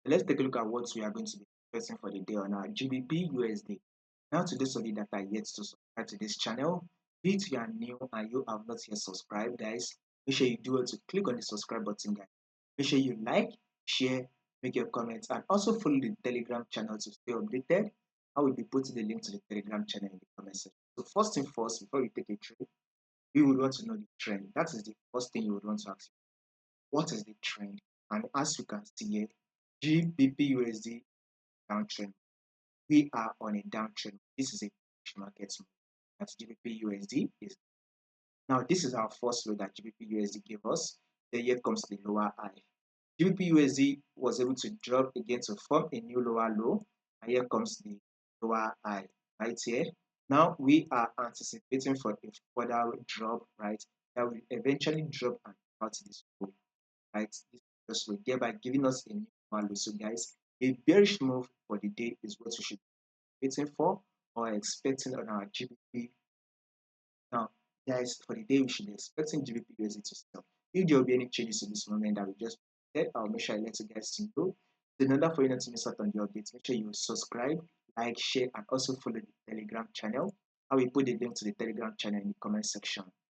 Let's take a look at what we are going to be discussing for the day on our GBPUSD. Now, to those of you that are yet to subscribe to this channel, be it you are new and you have not yet subscribed, guys, make sure you do it to click on the subscribe button, guys. Make sure you like, share, make your comments, and also follow the Telegram channel to stay updated. I will be putting the link to the Telegram channel in the comment section. So first thing first, before we take a trade, we would want to know the trend. That is the first thing you would want to ask. What is the trend? And as you can see here, GBPUSD downtrend. We are on a downtrend. This is a market move. That's GBPUSD is. Now this is our first low that GBPUSD gave us. Then here comes the lower high. GBPUSD was able to drop again to form a new lower low, and here comes the lower high right here. Now we are anticipating for a further drop, right? That will eventually drop and out this low, right? This low, thereby giving us a new lower low. So guys, a bearish move for the day is what we should be waiting for or expecting on our GBP. Now, guys, for the day, we should be expecting GBPUSD to sell. If there will be any changes in this moment that we just said, I'll make sure I let you guys know. In order for you not to miss out on the updates, make sure you subscribe, like, share, and also follow the Telegram channel. I will put the link to the Telegram channel in the comment section.